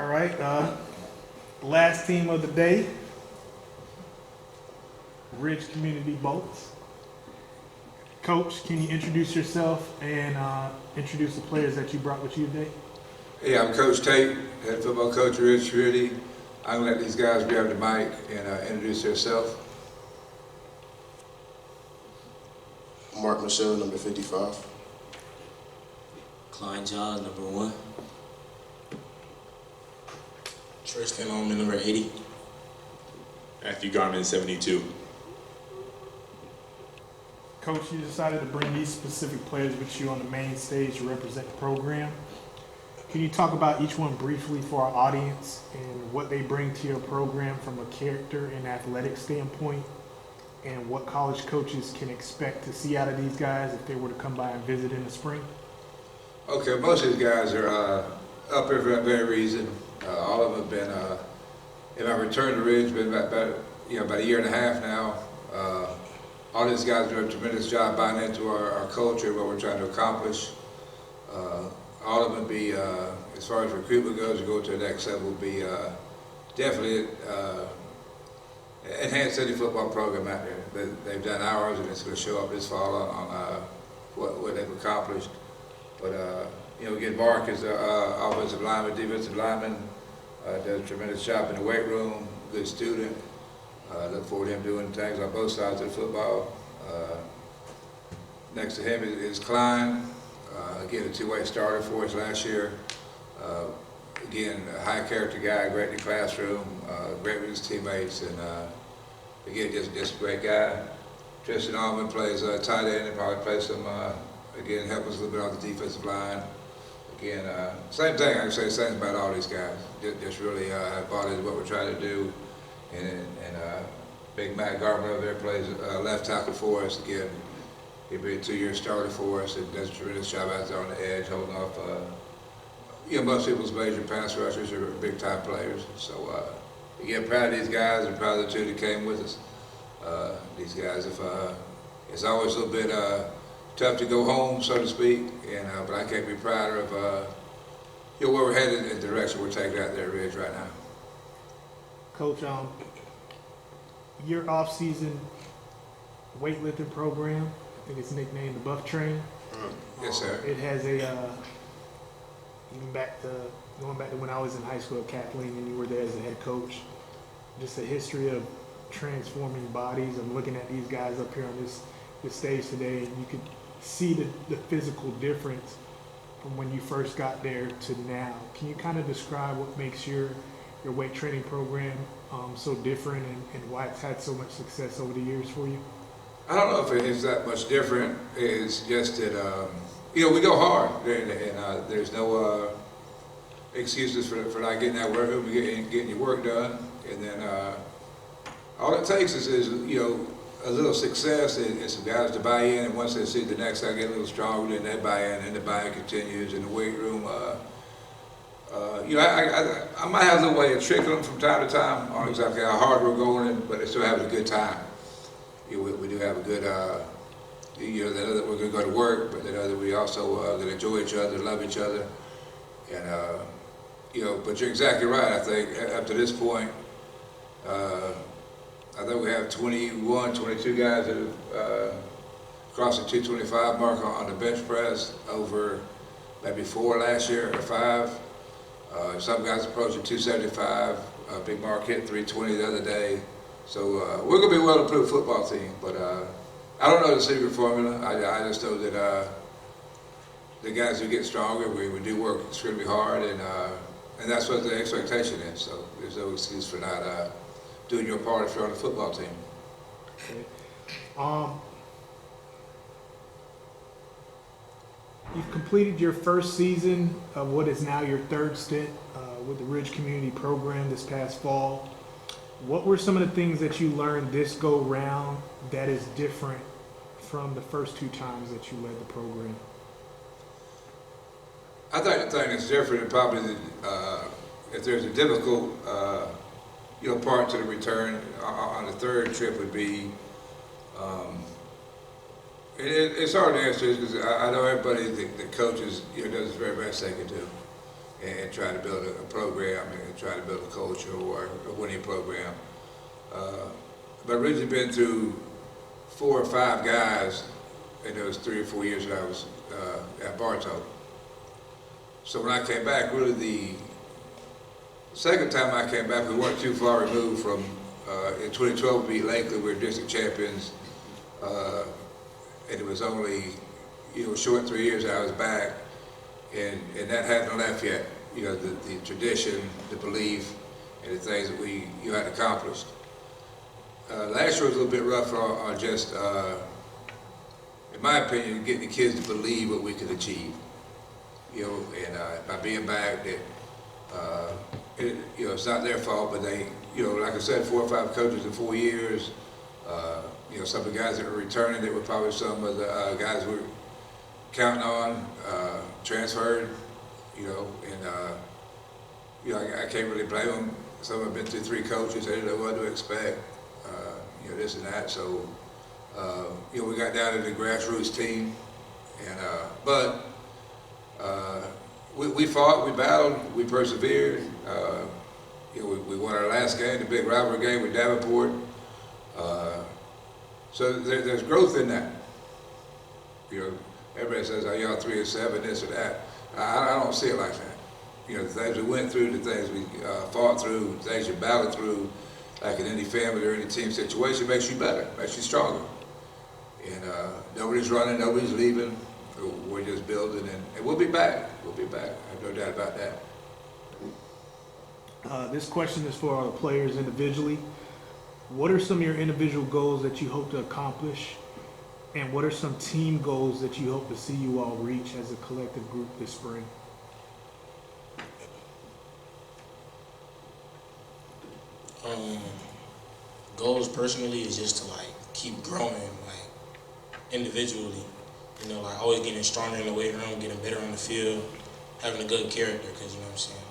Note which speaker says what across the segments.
Speaker 1: All right. Last team of the day, Ridge Community Bolts. Coach, can you introduce yourself and introduce the players that you brought with you today?
Speaker 2: Hey, I'm Coach Tate, head football coach at Ridge Community. I'm going to let these guys grab the mic and introduce themselves.
Speaker 3: Mark Michelle, number 55.
Speaker 4: Klein John, number 1.
Speaker 3: Tristan Holman, number 80.
Speaker 5: Matthew Garman, 72.
Speaker 1: Coach, you decided to bring these specific players with you on the main stage to represent the program. Can you talk about each one briefly for our audience and what they bring to your program from a character and athletic standpoint, and what college coaches can expect to see out of these guys if they were to come by and visit in the spring?
Speaker 2: Okay, most of these guys are up here for that very reason. All of them have been, in my return to Ridge, been about a year and a half now. All these guys do a tremendous job buying into our culture, what we're trying to accomplish. All of them be, as far as recruitment goes, to go to the next level, will be definitely enhanced any football program out there. They've done ours, and it's going to show up this fall on what they've accomplished. But again, Mark is an offensive lineman, defensive lineman, does a tremendous job in the weight room, good student. Look forward to him doing things on both sides of the football. Next to him is Klein. Again, a two-way starter for us last year. Again, a high character guy, great in the classroom, great with his teammates, and again, just a great guy. Tristan Allman plays tight end and probably plays some, again, help us a little bit on the defensive line. Again, same thing, I can say the same about all these guys. Just really bought into what we're trying to do. And Big Matt Garman over there plays left tackle for us. Again, he'll be a 2-year starter for us and does a tremendous job out there on the edge, holding off most people's major pass rushers are big time players. So again, proud of these guys and proud of the 2 that came with us. These guys, it's always a little bit tough to go home, so to speak, and but I can't be prouder of where we're headed and the direction we're taking out there at Ridge right now.
Speaker 1: Coach, your off-season weightlifting program, I think it's nicknamed the Buff Train.
Speaker 2: Yes, sir.
Speaker 1: It has a, even going back to when I was in high school at Kathleen and you were there as a head coach, just a history of transforming bodies. I'm looking at these guys up here on this stage today, and you could see the physical difference from when you first got there to now. Can you kind of describe what makes your weight training program so different and why it's had so much success over the years for you?
Speaker 2: I don't know if it is that much different. It's just that, we go hard, and there's no excuses for not getting that work, getting your work done. And then all it takes is a little success and some guys to buy in, and once they see the next guy get a little stronger, then they buy in, and the buy-in continues in the weight room. I might have a little way of tricking them from time to time on exactly how hard we're going, but they still having a good time. We do have a good, they know that we're going to go to work, but they know that we also that enjoy each other, love each other, and but you're exactly right. I think up to this point, I think we have 21, 22 guys that have crossed the 225 mark on the bench press, over maybe 4 last year or 5. Some guys approaching 275. Big Mark hit 320 the other day. So we're going to be a well-improved football team. But I don't know the secret formula. I just know that the guys who get stronger, we do work extremely hard, and that's what the expectation is. So there's no excuse for not doing your part if you're on the football team.
Speaker 1: Okay. You've completed your first season of what is now your 3rd stint with the Ridge Community Program this past fall. What were some of the things that you learned this go round that is different from the first 2 times that you led the program?
Speaker 2: I think the thing that's different, and probably if there's a difficult part to the return on the 3rd trip, would be it's hard to answer because I know everybody that coaches does the very best they can do, and try to build a program and try to build a culture or a winning program. But originally been through 4 or 5 guys in those 3 or 4 years that I was at Bartow. So when I came back, really the second time I came back, we weren't too far removed from, in 2012 we beat Lakeland, we were district champions, and it was only, short 3 years that I was back, and that hadn't left yet. The tradition, the belief, and the things that we had accomplished. Last year was a little bit rough on just, in my opinion, getting the kids to believe what we could achieve. And by being back, that it's not their fault, but they, like I said, 4 or 5 coaches in 4 years. Some of the guys that were returning, that were probably some of the guys we were counting on, transferred. I can't really blame them. Some have been through 3 coaches; they didn't know what to expect. This and that. So, we got down to the grassroots team, and but we fought, we battled, we persevered. We won our last game, the big rivalry game with Davenport. So there's growth in that. Everybody says, "Oh, y'all 3-7, this or that." I don't see it like that. The things we went through, the things we fought through, the things you battled through, like in any family or any team situation, makes you better, makes you stronger. And nobody's running, nobody's leaving. We're just building, and we'll be back. We'll be back. I have no doubt about that.
Speaker 1: This question is for all the players individually. What are some of your individual goals that you hope to accomplish? And what are some team goals that you hope to see you all reach as a collective group this spring?
Speaker 3: Goals personally is just to keep growing individually. Always getting stronger in the weight room, getting better on the field, having a good character, because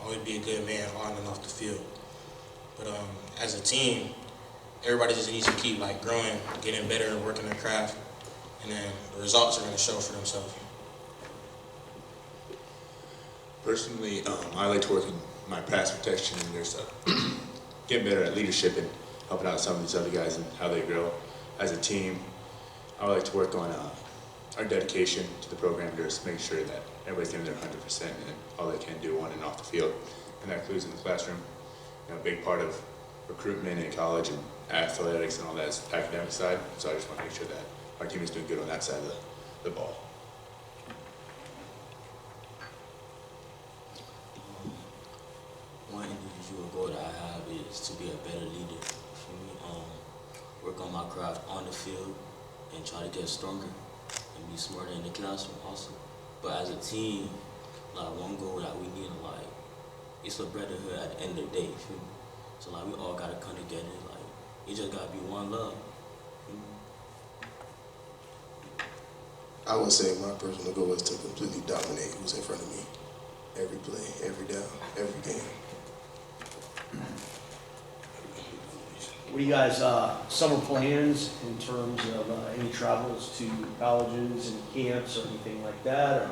Speaker 3: always be a good man on and off the field. But as a team, everybody just needs to keep growing, getting better, and working their craft, and then the results are going to show for themselves.
Speaker 5: Personally, I like to work in my pass protection and there's getting better at leadership and helping out some of these other guys and how they grow. As a team, I would like to work on our dedication to the program, just make sure that everybody's giving their 100% and all they can do on and off the field. And that includes in the classroom. A big part of recruitment in college and athletics and all that is the academic side. So I just want to make sure that our team is doing good on that side of the ball.
Speaker 4: One individual goal that I have is to be a better leader. For me, work on my craft on the field and try to get stronger and be smarter in the classroom also. But as a team, one goal that we need, it's a brotherhood at the end of the day. You feel me? So we all gotta come together. It just gotta be one love.
Speaker 3: I would say my personal goal is to completely dominate who's in front of me. Every play, every down, every game.
Speaker 6: What do you guys, summer plans in terms of any travels to colleges and camps or anything like that? Or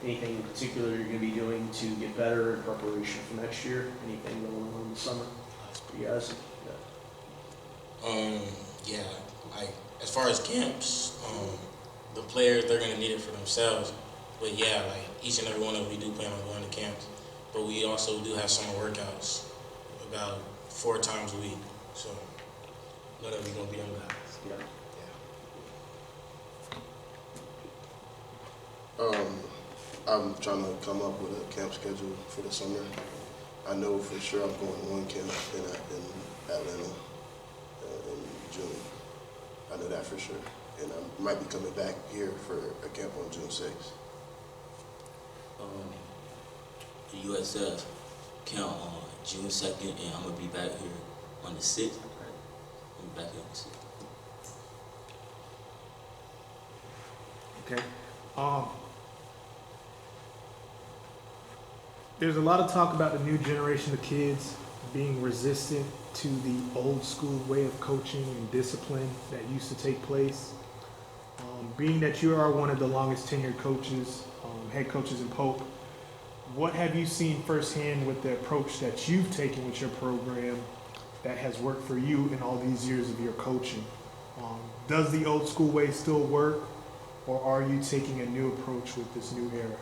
Speaker 6: anything in particular you're going to be doing to get better in preparation for next year? Anything going on in the summer for you guys?
Speaker 3: Yeah, as far as camps, the players, they're going to need it for themselves. But yeah, each and every one of them, we do plan on going to camps. But we also do have summer workouts about 4 times a week. So know that we're going to be on that.
Speaker 6: Yeah.
Speaker 3: I'm trying to come up with a camp schedule for the summer. I know for sure I'm going to one camp in Atlanta in June. I know that for sure. And I might be coming back here for a camp on June 6th.
Speaker 4: The USF count on June 2nd, and I'm gonna be back here on the 6th. Right? I'm back here on the 6th.
Speaker 1: Okay. There's a lot of talk about the new generation of kids being resistant to the old school way of coaching and discipline that used to take place. Being that you are one of the longest tenured coaches, head coaches in Pope, What have you seen firsthand with the approach that you've taken with your program that has worked for you in all these years of your coaching? Does the old school way still work, or are you taking a new approach with this new era?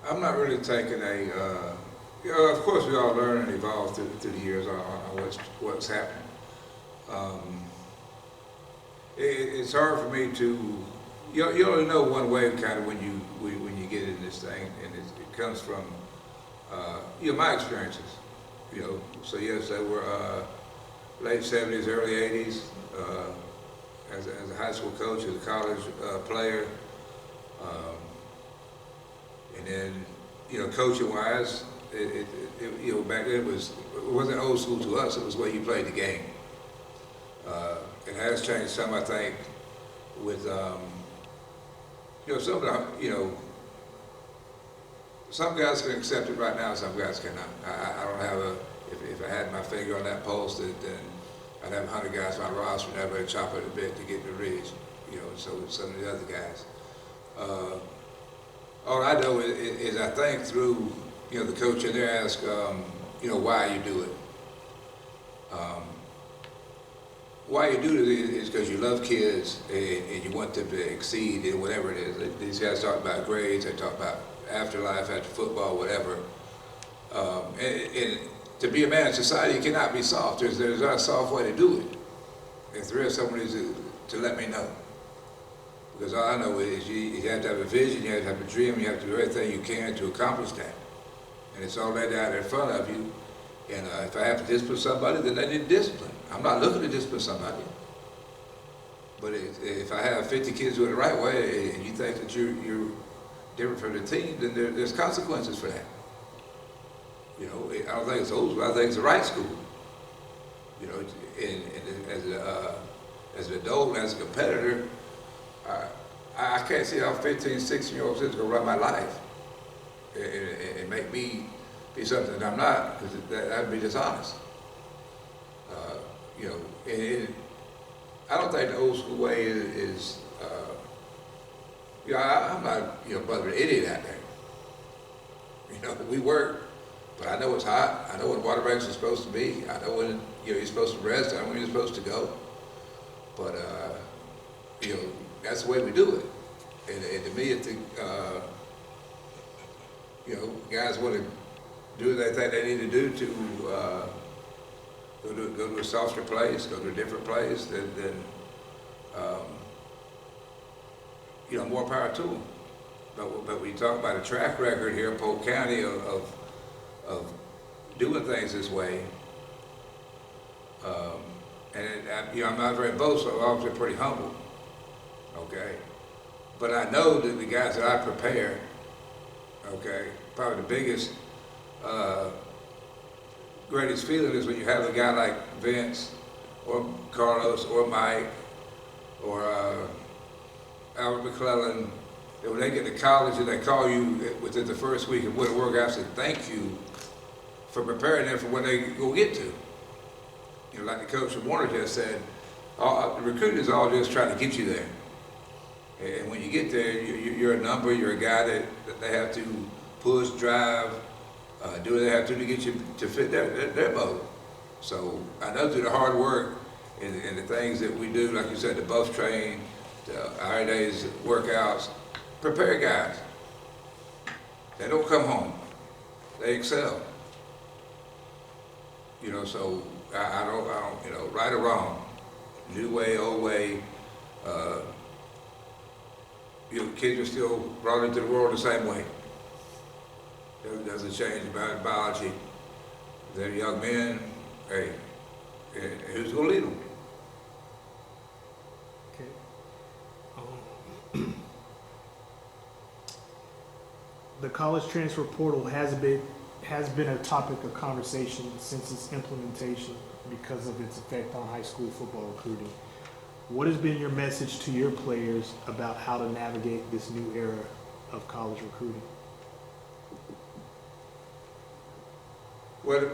Speaker 2: I'm not really taking of course we all learn and evolve through the years on what's happening. It's hard for me to, you only know one way kind of when you get in this thing, and it comes from, my experiences, So yes, they were late 70s, early 80s, as a high school coach, as a college player, and then, coaching wise, back then it wasn't old school to us. It was the way you played the game. It has changed some, I think, with some of the, some guys can accept it right now, some guys cannot. I don't have if I had my finger on that pulse, then I'd have 100 guys on my roster and everybody chop it a bit to get the ridge, so with some of the other guys. All I know is I think through, the coach in there ask, why you do it. Why you do it is because you love kids and you want them to exceed in whatever it is. These guys talk about grades, they talk about afterlife, after football, whatever. And to be a man in society, it cannot be soft. There's not a soft way to do it. If there is, someone needs to let me know. Because all I know is you have to have a vision, you have to have a dream, you have to do everything you can to accomplish that. And it's all laid out in front of you. And if I have to discipline somebody, then they need discipline. I'm not looking to discipline somebody. But if I have 50 kids doing it the right way, and you think that you're different from the team, then there's consequences for that. I don't think it's old school. I think it's the right school. And as an adult, as a competitor, I can't see how 15, 16-year-olds is going to run my life and make me be something that I'm not, because that would be dishonest. I don't think the old school way is I'm not, brother, an idiot out there. We work, but I know it's hot. I know when water breaks are supposed to be. I know when, you're supposed to rest. I know when you're supposed to go. But, that's the way we do it. And to me, guys want to do what they think they need to do to go to a softer place, go to a different place, then more power to them. But when you talk about a track record here in Polk County of doing things this way, I'm not very boastful, I'm obviously pretty humble, okay? But I know that the guys that I prepare, okay, probably the biggest, greatest feeling is when you have a guy like Vince or Carlos or Mike or Albert McClellan, that when they get to college and they call you within the first week of winter work, I said thank you for preparing them for when they go get to. Like the coach from Warner just said, the recruiting is all just trying to get you there. And when you get there, you're a number, you're a guy that they have to push, drive, do what they have to get you to fit their boat. So I know through the hard work and the things that we do, like you said, the bus train, the our days workouts, prepare guys. They don't come home. They excel. So I don't, right or wrong, new way, old way, kids are still brought into the world the same way. It doesn't change about biology. They're young men, hey, who's going to lead them?
Speaker 1: Okay. The college transfer portal has been a topic of conversation since its implementation because of its effect on high school football recruiting. What has been your message to your players about how to navigate this new era of college recruiting?
Speaker 2: Well,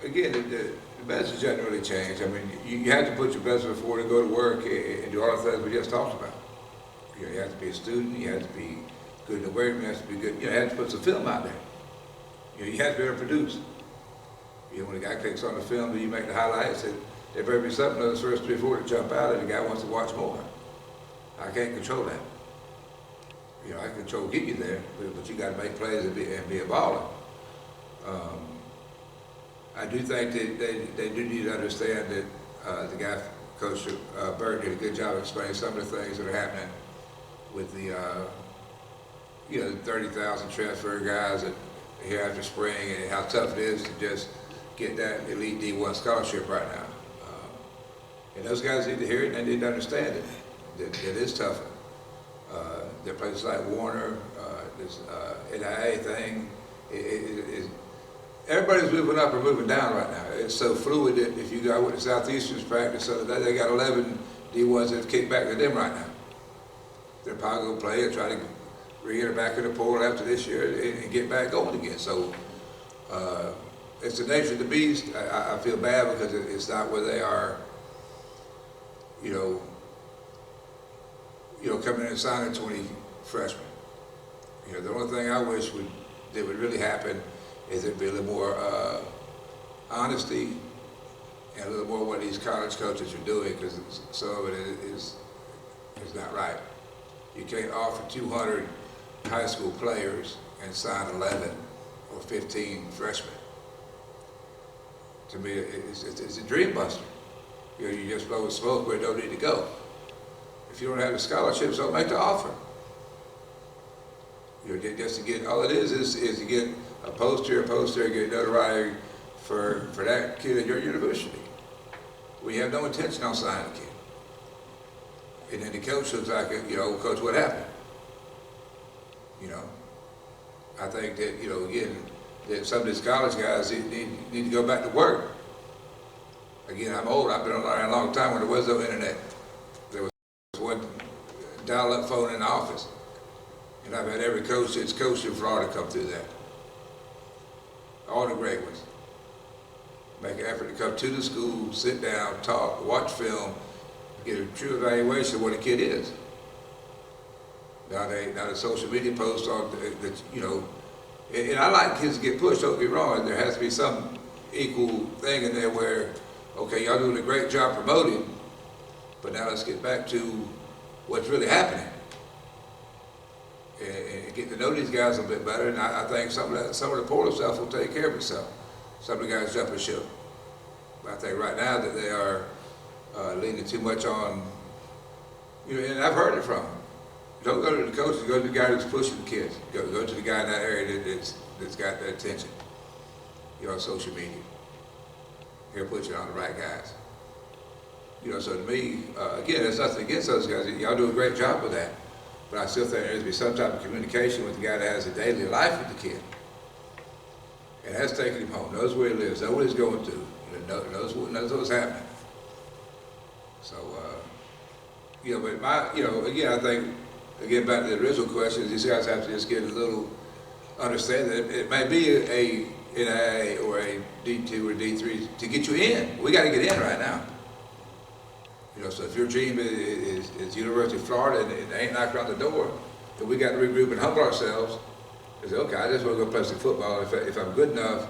Speaker 2: again, the message hasn't really changed. I mean, you have to put your best foot forward to go to work and do all the things we just talked about. You have to be a student, you have to be good in the weight room, has to be good. You have to put some film out there. You have to be able to produce. When a guy clicks on the film and you make the highlights, there better be something of those first 3 or 4 that jump out and the guy wants to watch more. I can't control that. I can control get you there, but you got to make plays and be a baller. I do think that they do need to understand that the guy, Coach Bird, did a good job of explaining some of the things that are happening with the 30,000 transfer guys here after spring, and how tough it is to just get that elite D1 scholarship right now. And those guys need to hear it and they need to understand it. It is tougher. There are places like Warner, this NIA thing. Everybody's moving up or moving down right now. It's so fluid that if you go with the Southeastern's practice, so that they got 11 D1s that kick back to them right now. They're probably going to play and try to re-enter back in the portal after this year and get back going again. So it's the nature of the beast. I feel bad because it's not where they are, coming in and signing 20 freshmen. The only thing I wish that would really happen is there'd be a little more honesty and a little more what these college coaches are doing, because some of it is not right. You can't offer 200 high school players and sign 11 or 15 freshmen. To me, it's a dream buster. You just blow smoke where it don't need to go. If you don't have the scholarships, don't make the offer. Just to get, all it is to get a poster, get notoriety for that kid at your university. We have no intention on signing a kid. And then the coach looks like, Coach, what happened? I think that, again, that some of these college guys need to go back to work. Again, I'm old. I've been online a long time when there was no internet. There was one dial-up phone in the office. And I've had every coach that's coached in Florida come through that. All the great ones. Make an effort to come to the school, sit down, talk, watch film, get a true evaluation of what a kid is. Now the social media posts on that, and I like kids to get pushed, don't get me wrong, there has to be some equal thing in there where, okay, y'all doing a great job promoting, but now let's get back to what's really happening. And get to know these guys a bit better, and I think some of the portal stuff will take care of itself. Some of the guys jumping ship. But I think right now that they are leaning too much on, and I've heard it from them. Don't go to the coaches, go to the guy who's pushing the kids. Go to the guy in that area that's got that attention. On social media. He'll put you on the right guys. So to me, again, there's nothing against those guys. Y'all do a great job with that. But I still think there needs to be some type of communication with the guy that has a daily life with the kid. And has taken him home, knows where he lives, knows what he's going through, knows what's happening. So, but again, I think, again, back to the original question, these guys have to just get a little understanding that it may be a NIA or a D2 or D3 to get you in. We got to get in right now. So if your dream is University of Florida and they ain't knocking on the door, then we got to regroup and humble ourselves and say, okay, I just want to go play some football. If I'm good enough,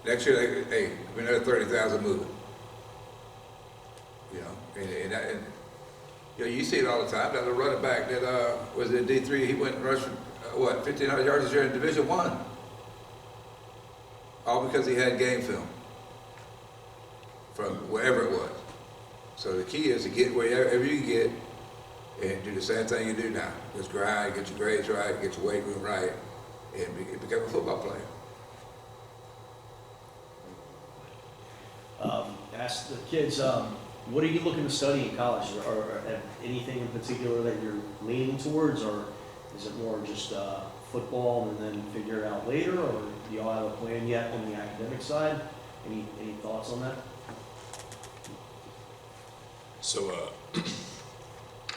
Speaker 2: next year, hey, we another 30,000 moving. And you see it all the time. That little running back that was in D3, he went and rushed for 1,500 yards this year in Division I. All because he had game film from wherever it was. So the key is to get wherever you can get and do the same thing you do now. Just grind, get your grades right, get your weight room right, and become a football player.
Speaker 6: Ask the kids, what are you looking to study in college? Or anything in particular that you're leaning towards, or is it more just football and then figure it out later, or do y'all have a plan yet on the academic side? Any thoughts on that?
Speaker 5: So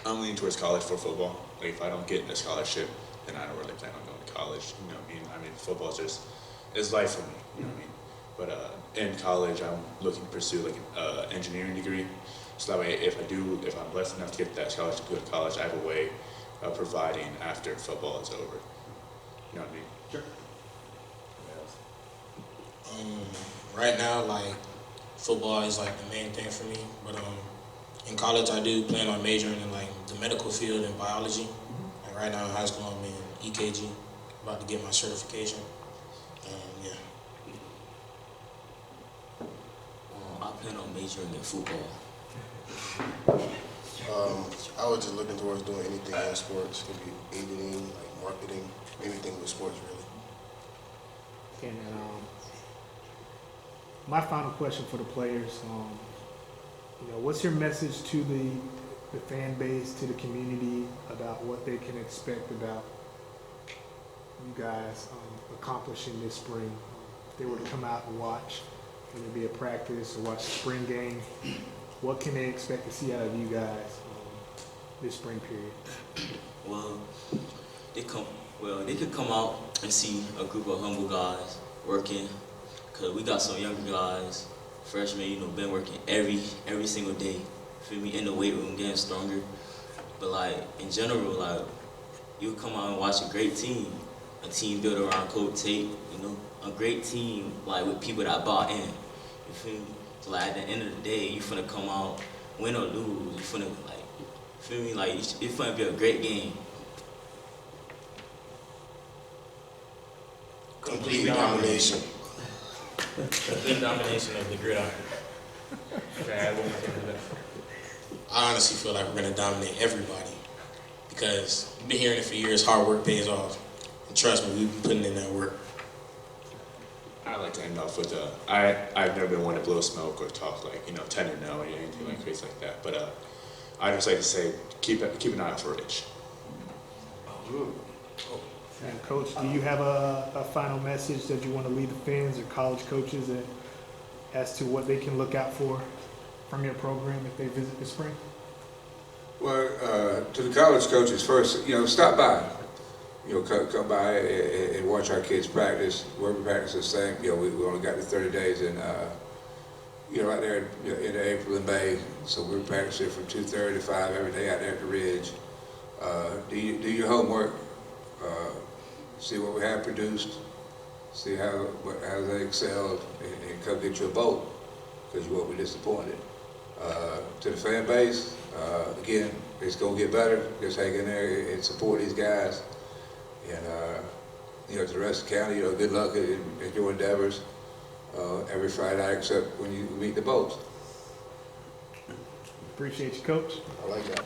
Speaker 5: I'm leaning towards college for football. Like if I don't get a scholarship, then I don't really plan on going to college. I mean, football is life for me. But in college, I'm looking to pursue like an engineering degree. So that way, if I'm blessed enough to get that scholarship to go to college, I have a way providing after football is over. You know what I mean?
Speaker 6: Sure.
Speaker 3: Right now, like football is like the main thing for me. But in college, I do plan on majoring in like the medical field and biology. Like right now in high school, I'm in EKG, about to get my certification. Yeah.
Speaker 4: I plan on majoring in football.
Speaker 7: I was just looking towards doing anything in sports. Could be editing, like marketing, anything with sports really.
Speaker 1: Okay, and my final question for the players, what's your message to the fan base, to the community about what they can expect about you guys accomplishing this spring? If they were to come out and watch, whether it be a practice or watch the spring game, what can they expect to see out of you guys this spring period?
Speaker 4: Well, they could come out and see a group of humble guys working, cause we got some younger guys, freshmen, been working every single day. Feel me, in the weight room, getting stronger. But like in general, like you come out and watch a great team, a team built around Coach Tate, a great team like with people that bought in. You feel me? So like at the end of the day, you finna come out, win or lose. You finna like, feel me? Like it's finna be a great game.
Speaker 7: Complete domination.
Speaker 3: Complete domination of the gridiron. I honestly feel like we're going to dominate everybody because we've been hearing it for years. Hard work pays off. And trust me, we've been putting in that work.
Speaker 5: I like to end off with I've never been one to blow smoke or talk like 10-0 or anything like crazy like that. But I just like to say keep an eye out for Rich.
Speaker 1: And Coach, do you have a final message that you want to leave the fans or college coaches as to what they can look out for from your program if they visit this spring?
Speaker 2: Well, to the college coaches first, stop by. Come by and watch our kids practice. Where we practice the same. We only got the 30 days in, right there in April and May. So we're practicing from 2:30 to 5 every day out there at the Ridge. Do your homework. See what we have produced. See how they excelled, and come get you a boat because you won't be disappointed. To the fan base, again, it's gonna get better. Just hang in there and support these guys. And to the rest of the county, good luck in your endeavors every Friday night except when you meet the boats.
Speaker 1: Appreciate you, Coach.
Speaker 7: I like that.